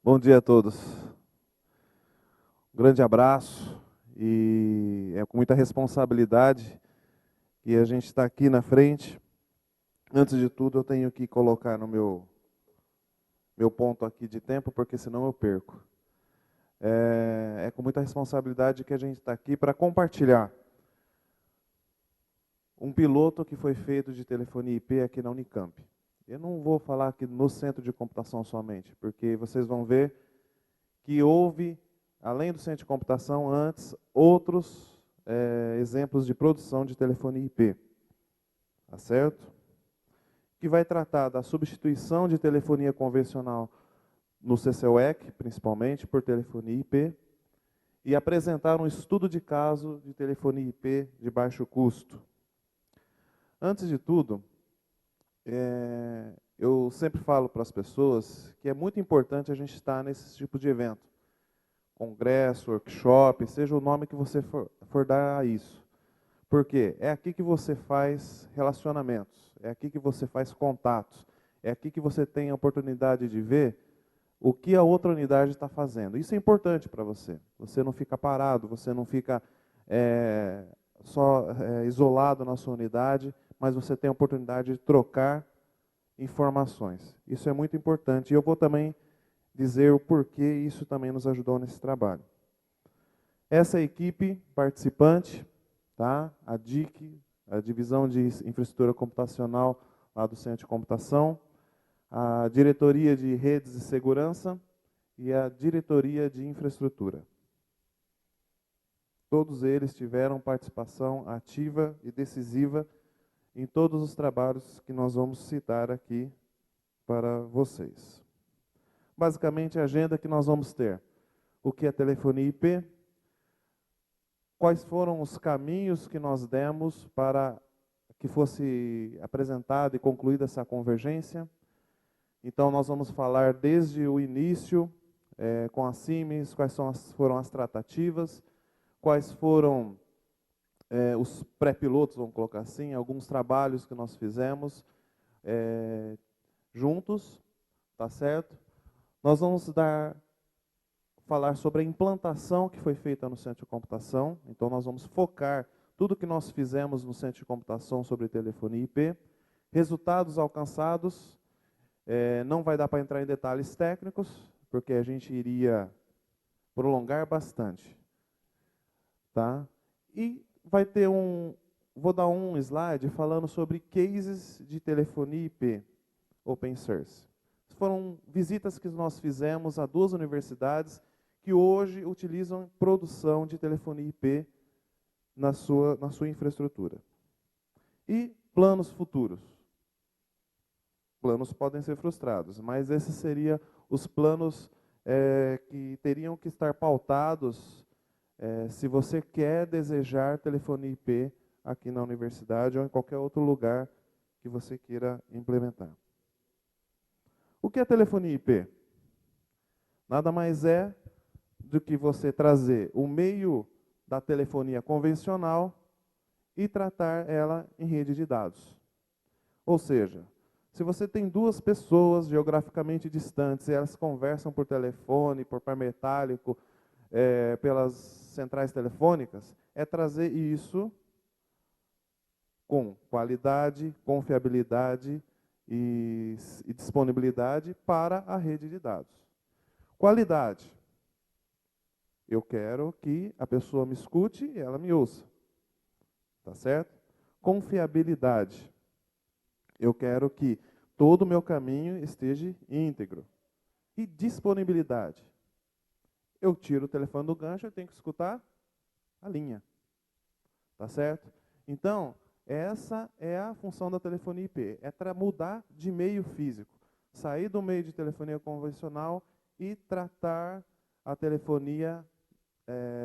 Bom dia a todos. Um grande abraço e é com muita responsabilidade que a gente está aqui na frente. Antes de tudo, eu tenho que colocar no meu ponto aqui de tempo, porque senão eu perco. É com muita responsabilidade que a gente está aqui para compartilhar um piloto que foi feito de telefonia IP aqui na Unicamp. Eu não vou falar aqui no centro de computação somente, porque vocês vão ver que houve, além do centro de computação, antes, outros exemplos de produção de telefonia IP. Tá certo? Que vai tratar da substituição de telefonia convencional no CCUEC, principalmente, por telefonia IP, e apresentar um estudo de caso de telefonia IP de baixo custo. Antes de tudo, eu sempre falo para as pessoas que é muito importante a gente estar nesse tipo de evento. Congresso, workshop, seja o nome que você for dar a isso. Porque é aqui que você faz relacionamentos, é aqui que você faz contatos, é aqui que você tem a oportunidade de ver o que a outra unidade está fazendo. Isso é importante para você. Você não fica parado, você não fica só isolado na sua unidade, mas você tem a oportunidade de trocar informações. Isso é muito importante. E eu vou também dizer o porquê isso também nos ajudou nesse trabalho. Essa equipe participante, tá? A DIC, a Divisão de Infraestrutura Computacional lá do Centro de Computação, a Diretoria de Redes e Segurança e a Diretoria de Infraestrutura. Todos eles tiveram participação ativa e decisiva em todos os trabalhos que nós vamos citar aqui para vocês. Basicamente, a agenda que nós vamos ter: o que é telefonia IP, quais foram os caminhos que nós demos para que fosse apresentada e concluída essa convergência. Então, nós vamos falar desde o início, com a CIMES, quais foram as tratativas, quais foram os pré-pilotos, vamos colocar assim, alguns trabalhos que nós fizemos juntos, tá certo? Nós vamos falar sobre a implantação que foi feita no Centro de Computação. Então, nós vamos focar tudo que nós fizemos no Centro de Computação sobre telefonia IP, resultados alcançados. Não vai dar para entrar em detalhes técnicos, porque a gente iria prolongar bastante. Tá? E vai ter vou dar um slide falando sobre cases de telefonia IP open source. Foram visitas que nós fizemos a 2 universidades que hoje utilizam produção de telefonia IP na sua infraestrutura. E planos futuros. Planos podem ser frustrados, mas esses seriam os planos que teriam que estar pautados se você quer desejar telefonia IP aqui na universidade ou em qualquer outro lugar que você queira implementar. O que é telefonia IP? Nada mais é do que você trazer o meio da telefonia convencional e tratar ela em rede de dados. Ou seja, se você tem 2 pessoas geograficamente distantes e elas conversam por telefone, por par metálico, pelas centrais telefônicas, é trazer isso com qualidade, confiabilidade e disponibilidade para a rede de dados. Qualidade. Eu quero que a pessoa me escute e ela me ouça. Tá certo? Confiabilidade. Eu quero que todo o meu caminho esteja íntegro. E disponibilidade. Eu tiro o telefone do gancho, eu tenho que escutar a linha. Tá certo? Então, essa é a função da telefonia IP. É para mudar de meio físico. Sair do meio de telefonia convencional e tratar a telefonia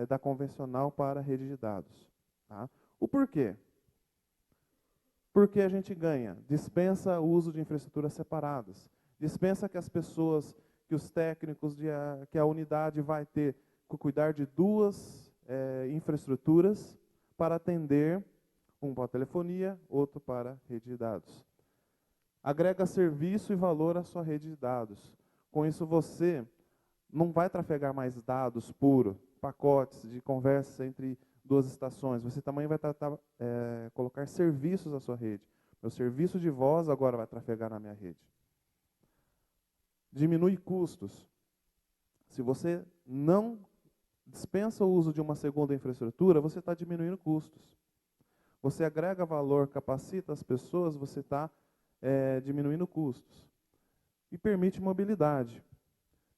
da convencional para a rede de dados. Tá? O porquê? Porque a gente ganha, dispensa o uso de infraestruturas separadas, dispensa que as pessoas, que os técnicos, que a unidade vai ter que cuidar de 2 infraestruturas para atender, um para a telefonia, outro para a rede de dados. Agrega serviço e valor à sua rede de dados. Com isso você não vai trafegar mais dados puros, pacotes de conversas entre duas estações. Você também vai colocar serviços à sua rede. Meu serviço de voz agora vai trafegar na minha rede. Diminui custos. Se você não dispensa o uso de uma segunda infraestrutura, você está diminuindo custos. Você agrega valor, capacita as pessoas, você está diminuindo custos. E permite mobilidade.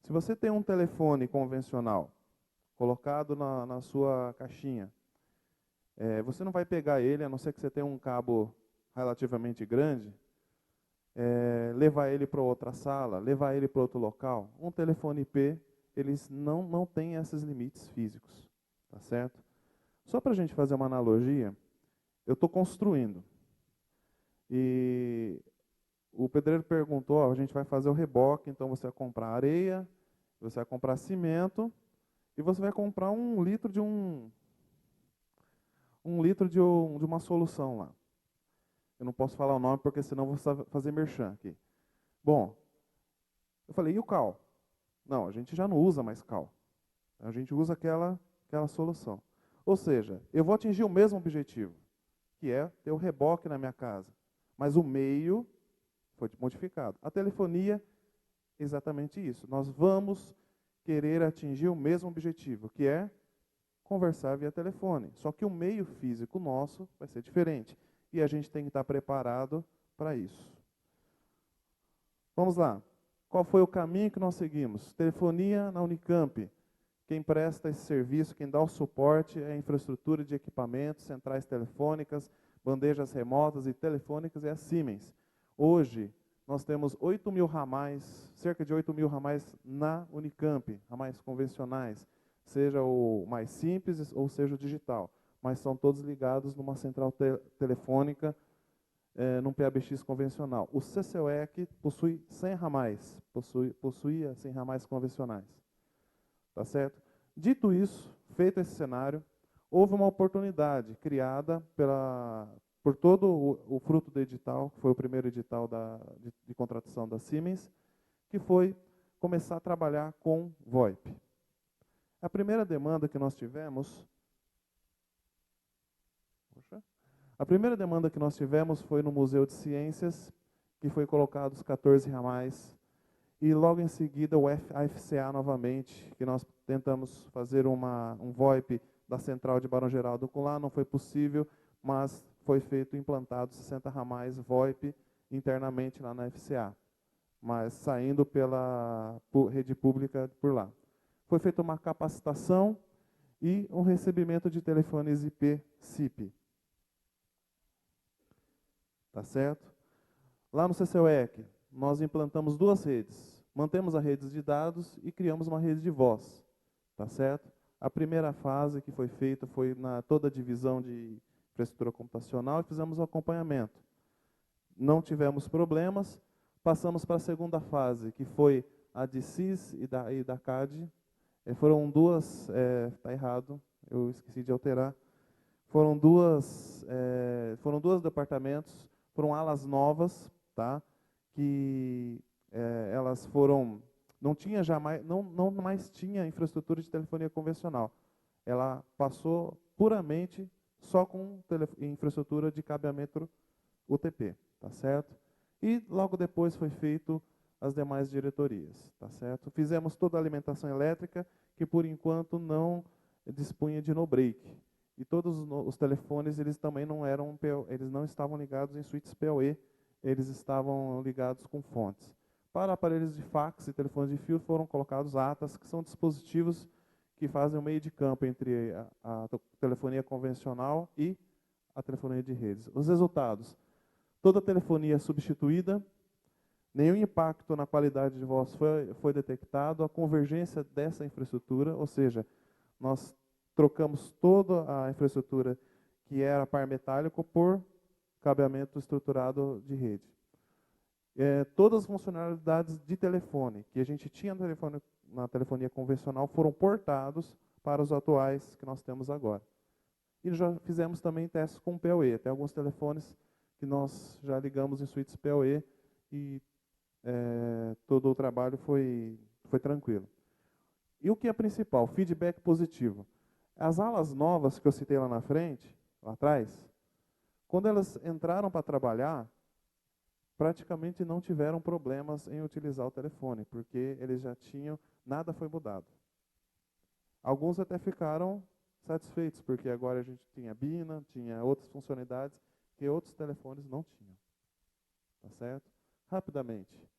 Se você tem um telefone convencional colocado na sua caixinha, você não vai pegar ele, a não ser que você tenha um cabo relativamente grande, levar ele para outra sala, levar ele para outro local. Um telefone IP, eles não têm esses limites físicos, tá certo? Só para a gente fazer uma analogia, eu estou construindo. E o pedreiro perguntou, a gente vai fazer o reboque, então você vai comprar areia, você vai comprar cimento, e você vai comprar 1 litro de de uma solução lá. Eu não posso falar o nome porque senão vou fazer merchan aqui. Bom, eu falei, e o cal? Não, a gente já não usa mais cal. A gente usa aquela solução. Ou seja, eu vou atingir o mesmo objetivo, que é ter o reboque na minha casa. Mas o meio foi modificado. A telefonia, exatamente isso. Nós vamos querer atingir o mesmo objetivo, que é conversar via telefone. Só que o meio físico nosso vai ser diferente. E a gente tem que estar preparado para isso. Vamos lá. Qual foi o caminho que nós seguimos? Telefonia na Unicamp. Quem presta esse serviço, quem dá o suporte é a infraestrutura de equipamentos, centrais telefônicas, bandejas remotas e telefônicas é a Siemens. Hoje, nós temos 8.000 ramais, cerca de 8.000 ramais na Unicamp, ramais convencionais, seja o mais simples ou seja o digital, mas são todos ligados numa central telefônica, num PABX convencional. O CCUEC possui 100 ramais, possuía 100 ramais convencionais. Tá certo? Dito isso, feito esse cenário, houve uma oportunidade criada por todo o fruto do edital, que foi o primeiro edital de contratação da Siemens, que foi começar a trabalhar com VoIP. A primeira demanda que nós tivemos... A primeira demanda que nós tivemos foi no Museu de Ciências, que foi colocado os 14 ramais, e logo em seguida o AFCA novamente, que nós tentamos fazer um VoIP da central de Barão Geraldo com lá, não foi possível, mas foi feito, implantado 60 ramais VoIP internamente lá na FCA, mas saindo pela rede pública por lá. Foi feita uma capacitação e um recebimento de telefones IP SIP. Tá certo? Lá no CCUEC, nós implantamos 2 redes. Mantemos a rede de dados e criamos uma rede de voz. Tá certo? A primeira fase que foi feita foi na toda a divisão de infraestrutura computacional e fizemos o acompanhamento. Não tivemos problemas. Passamos para a segunda fase, que foi a de CIS e da CAD. Foram 2, está errado, eu esqueci de alterar. Foram 2 departamentos, foram alas novas, tá? Que elas foram, não mais tinha infraestrutura de telefonia convencional. Ela passou puramente só com infraestrutura de cabeamento UTP, tá certo? E logo depois foi feito as demais diretorias, tá certo? Fizemos toda a alimentação elétrica, que por enquanto não dispunha de no-break. E todos os telefones, eles também eles não estavam ligados em suítes PoE, eles estavam ligados com fontes. Para aparelhos de fax e telefones de fio foram colocados ATAs, que são dispositivos que fazem o meio de campo entre a telefonia convencional e a telefonia de redes. Os resultados: toda a telefonia substituída, nenhum impacto na qualidade de voz foi detectado, a convergência dessa infraestrutura, ou seja, nós trocamos toda a infraestrutura que era par metálico por cabeamento estruturado de rede. Todas as funcionalidades de telefone que a gente tinha na telefonia convencional foram portados para os atuais que nós temos agora. E já fizemos também testes com PoE. Tem alguns telefones que nós já ligamos em suítes PoE e todo o trabalho foi tranquilo. E o que é principal? Feedback positivo. As alas novas que eu citei lá na frente, lá atrás, quando elas entraram para trabalhar, praticamente não tiveram problemas em utilizar o telefone, porque eles já tinham, nada foi mudado. Alguns até ficaram satisfeitos, porque agora a gente tinha Bina, tinha outras funcionalidades que outros telefones não tinham. Tá certo? Rapidamente,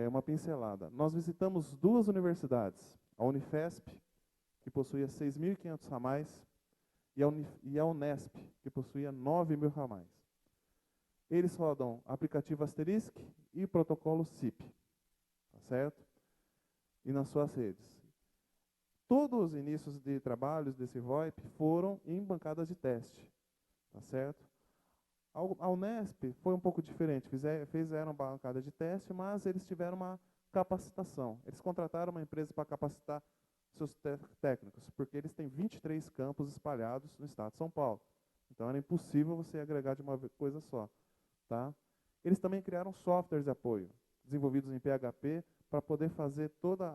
uma pincelada. Nós visitamos duas universidades, a Unifesp, que possuía 6.500 ramais, e a Unesp, que possuía 9.000 ramais. Eles rodam aplicativo Asterisk e protocolo SIP, tá certo? E nas suas redes. Todos os inícios de trabalhos desse VoIP foram em bancadas de teste, tá certo? A Unesp foi um pouco diferente, fizeram bancada de teste, mas eles tiveram uma capacitação. Eles contrataram uma empresa para capacitar seus técnicos, porque eles têm 23 campos espalhados no estado de São Paulo. Então era impossível você agregar de uma coisa só. Tá? Eles também criaram softwares de apoio, desenvolvidos em PHP, para poder fazer todo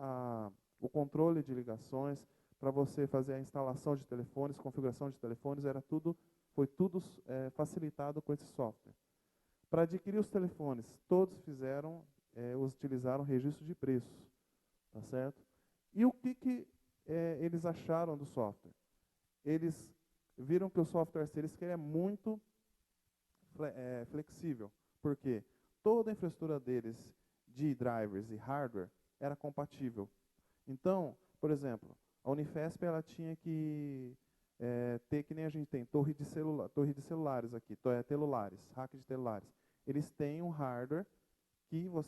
o controle de ligações, para você fazer a instalação de telefones, configuração de telefones, foi tudo facilitado com esse software. Para adquirir os telefones, todos utilizaram registro de preços. Tá certo? E o que eles acharam do software? Eles viram que o software Asterisk é muito flexível, porque toda a infraestrutura deles de drivers e hardware era compatível. Então, por exemplo, a Unifesp ela tinha que ter, que nem a gente tem, torre de celulares aqui, telulares, hack de celulares. Eles têm um hardware que o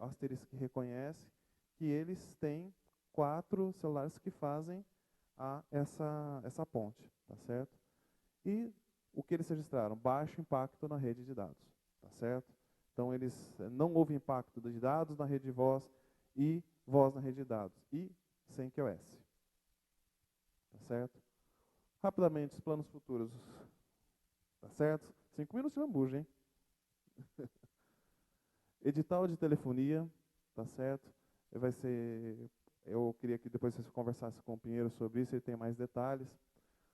Asterisk reconhece, que eles têm 4 celulares que fazem essa ponte, tá certo? E o que eles registraram? Baixo impacto na rede de dados, tá certo? Então, não houve impacto de dados na rede de voz e voz na rede de dados, e sem QoS, tá certo? Rapidamente, os planos futuros, tá certo? 5 minutos de lambuja, hein? Edital de telefonia, tá certo? Eu queria que depois vocês conversassem com o Pinheiro sobre isso, ele tem mais detalhes.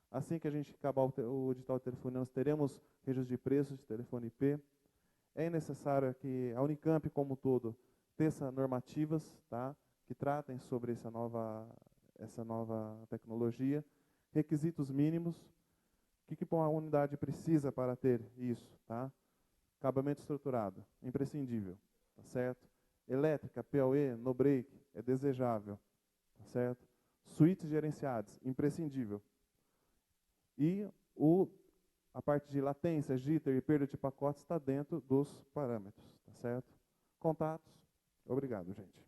Assim que a gente acabar o edital de telefonia, nós teremos registros de preços de telefone IP. É necessário que a Unicamp, como um todo, teça normativas, tá? Que tratem sobre essa nova tecnologia. Requisitos mínimos. O que uma unidade precisa para ter isso? Tá? Acabamento estruturado, imprescindível. Tá certo? Elétrica, PoE, no break, é desejável. Tá certo? Suítes gerenciadas, imprescindível. E a parte de latência, jitter e perda de pacotes está dentro dos parâmetros, tá certo? Contatos. Obrigado, gente.